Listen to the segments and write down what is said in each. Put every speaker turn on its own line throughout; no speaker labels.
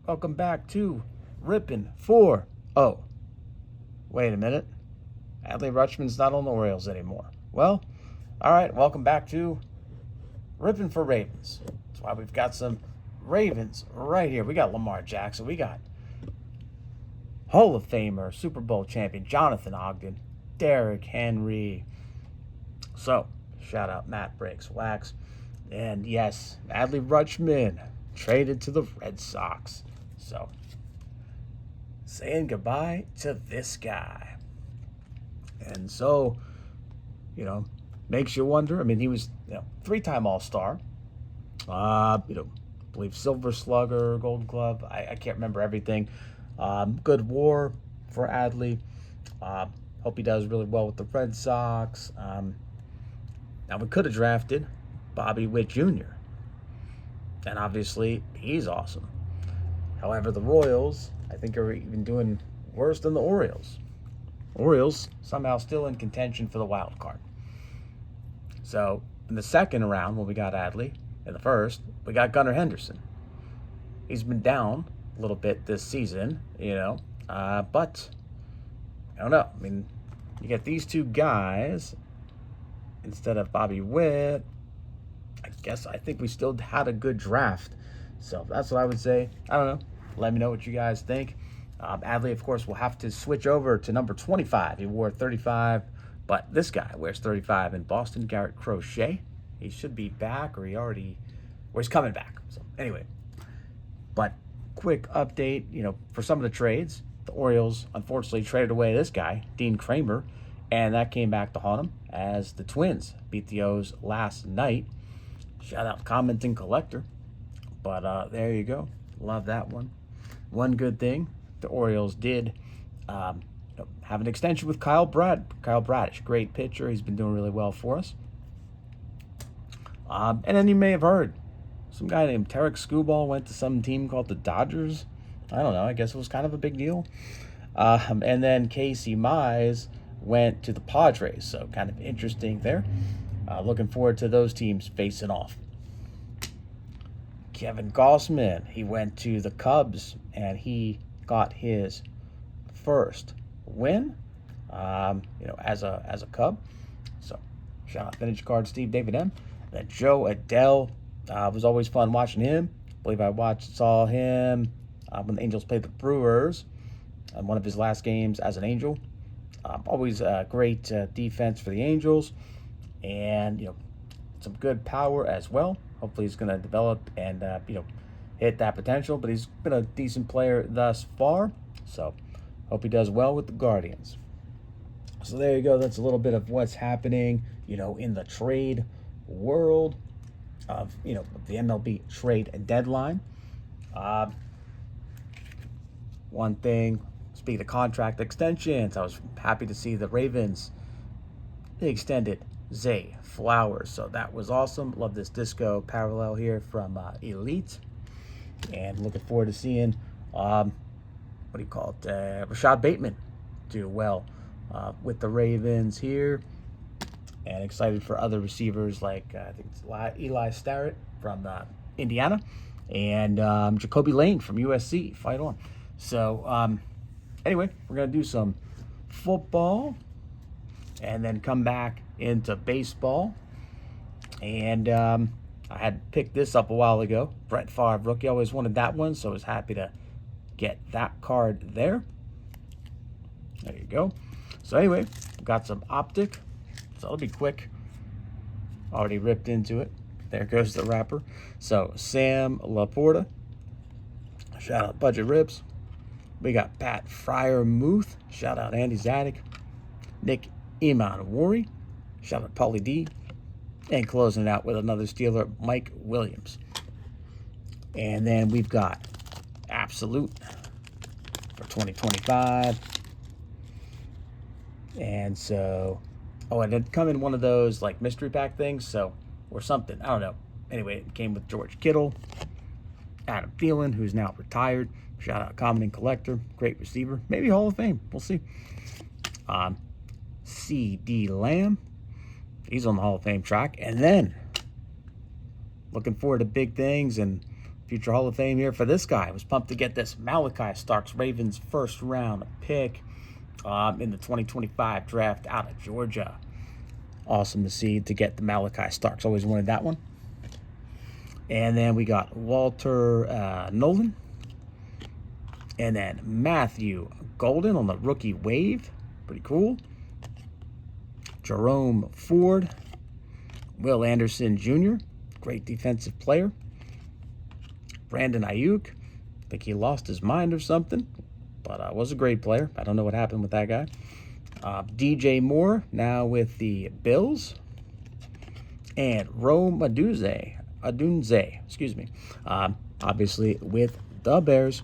Welcome back to Rippin' for... Oh, wait a minute. Adley Rutschman's not on the Orioles anymore. Well, all right, welcome back to Rippin' for Ravens. That's why we've got some Ravens right here. We got Lamar Jackson. We got Hall of Famer, Super Bowl champion Jonathan Ogden, Derrick Henry. So, shout out Matt Breaks Wax. And yes, Adley Rutschman traded to the Red Sox. So, saying goodbye to this guy. And so, makes you wonder. I mean, he was, three-time All-Star. I believe Silver Slugger, Gold Glove. I can't remember everything. Good WAR for Adley. Hope he does really well with the Red Sox. Now, we could have drafted Bobby Whitt Jr. And obviously, he's awesome. However, the Royals, I think, are even doing worse than the Orioles. Orioles somehow still in contention for the wild card. So, in the second round, when we got Adley, in the first, we got Gunnar Henderson. He's been down a little bit this season, but I don't know. I mean, you get these two guys instead of Bobby Whitt. I think we still had a good draft. So that's what I would say. I don't know. Let me know what you guys think. Adley, of course, will have to switch over to number 25. He wore 35, but this guy wears 35 in Boston. Garrett Crochet. He should be back, or he's coming back. So anyway, but quick update, for some of the trades. The Orioles, unfortunately, traded away this guy, Dean Kremer, and that came back to haunt him as the Twins beat the O's last night. Shout out Commenting Collector. But there you go. Love that one. One good thing, the Orioles did have an extension with Kyle Bradish. Great pitcher. He's been doing really well for us. And then you may have heard some guy named Tarik Skubal went to some team called the Dodgers. I don't know. I guess it was kind of a big deal. And then Casey Mize went to the Padres. So kind of interesting there. Looking forward to those teams facing off. Kevin Gausmab, he went to the Cubs, and he got his first win, as a Cub. So, shout out Vintage Card Steve David M. Then Joe Adell, was always fun watching him. I believe I saw him when the Angels played the Brewers on one of his last games as an Angel. Always great defense for the Angels, and some good power as well. Hopefully he's going to develop and, hit that potential. But he's been a decent player thus far. So, hope he does well with the Guardians. So, there you go. That's a little bit of what's happening, in the trade world of, the MLB Trade Deadline. One thing, speaking of contract extensions, I was happy to see the Ravens, they extended Zay Flowers, so that was awesome. Love this disco parallel here from Elite, and looking forward to seeing Rashod Bateman do well with the Ravens here, and excited for other receivers like I think it's Eli Starrett from Indiana, and Jacoby Lane from USC. Fight on. So anyway, we're gonna do some football and then come back into baseball. And I had picked this up a while ago. Brett Farve rookie. Always wanted that one, so I was happy to get that card there. There you go. So anyway, we've got some Optic. So it'll be quick. Already ripped into it. There goes the wrapper. So Sam Laporta. Shout out Budget Rips. We got Pat Fryer-Muth. Shout out Andy Zadig. Nick Iman-Wari. Shout out Paulie D. And closing it out with another Steeler, Mike Williams. And then we've got Absolute for 2025. And so, it did come in one of those like mystery pack things, or something. I don't know. Anyway, it came with George Kittle, Adam Thielen, who's now retired. Shout out Commenting Collector, great receiver, maybe Hall of Fame. We'll see. C.D. Lamb, he's on the Hall of Fame track. And then, looking forward to big things and future Hall of Fame here for this guy. I was pumped to get this Malachi Starks, Ravens first round pick in the 2025 draft out of Georgia. Awesome to see to get the Malachi Starks. Always wanted that one. And then we got Walter Nolan. And then Matthew Golden on the rookie wave. Pretty cool. Jerome Ford. Will Anderson Jr., great defensive player. Brandon Ayuk. I think he lost his mind or something, but was a great player. I don't know what happened with that guy. DJ Moore, now with the Bills. And Rome Adunze, excuse me, obviously with the Bears.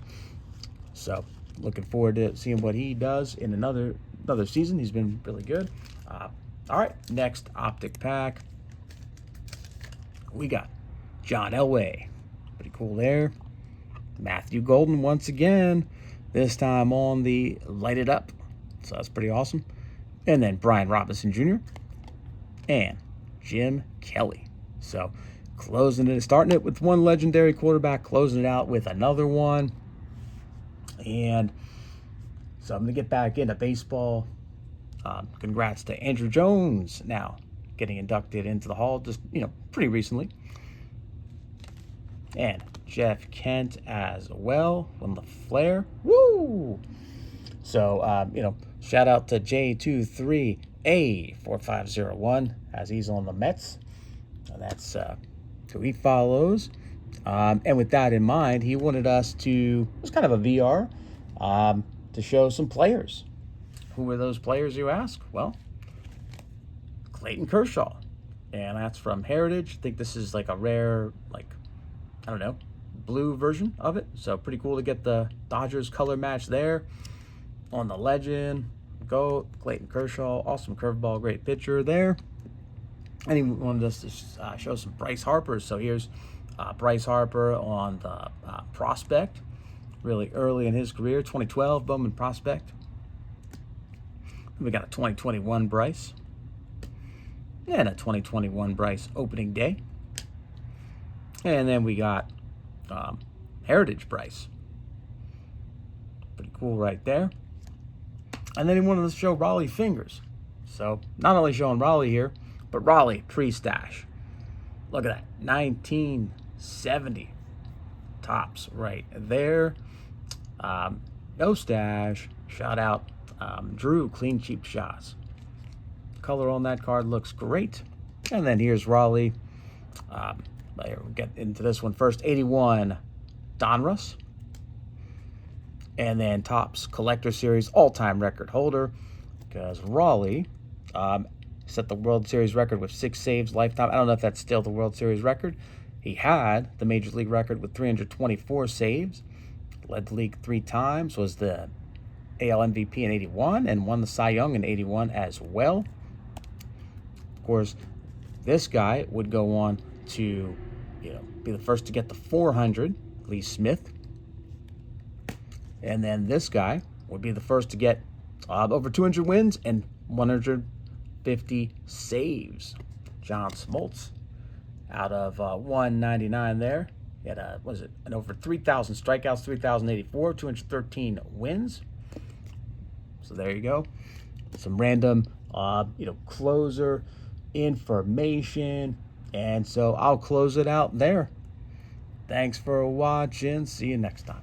So looking forward to seeing what he does in another season. He's been really good. All right, next Optic pack. We got John Elway. Pretty cool there. Matthew Golden once again. This time on the Light It Up. So that's pretty awesome. And then Brian Robinson Jr. And Jim Kelly. So starting it with one legendary quarterback, closing it out with another one. And so I'm going to get back into baseball. Congrats to Andruw Jones now getting inducted into the Hall just, pretty recently. And Jeff Kent as well from the Flair. Woo! So, shout out to J23A4501 as he's on the Mets. And that's who he follows. And with that in mind, he wanted us to, it was kind of a VR, to show some players. Who were those players, you ask? Well, Clayton Kershaw. And that's from Heritage. I think this is like a rare, blue version of it. So pretty cool to get the Dodgers color match there. On the legend, go Clayton Kershaw. Awesome curveball, great pitcher there. And he wanted us to show some Bryce Harper. So here's Bryce Harper on the prospect. Really early in his career, 2012 Bowman prospect. We got a 2021 Bryce. And a 2021 Bryce opening day. And then we got Heritage Bryce. Pretty cool right there. And then he wanted to show Rollie fingers. So not only showing Rollie here, but Rollie pre-stash. Look at that, 1970 tops right there. No stash. Shout out Drew, clean cheap shots. Color on that card looks great. And then here's Rollie. We'll get into this one first. 81 Donruss. And then Topps Collector Series all-time record holder, because Rollie set the World Series record with 6 saves lifetime. I don't know if that's still the World Series record. He had the Major League record with 324 saves, led the league 3 times, was the AL MVP in 81, and won the Cy Young in 81 as well. Of course, this guy would go on to be the first to get the 400, Lee Smith. And then this guy would be the first to get over 200 wins and 150 saves. John Smoltz out of 199 there. He had an over 3,000 strikeouts, 3,084, 213 wins. So there you go. Some random, closer information. And so I'll close it out there. Thanks for watching. See you next time.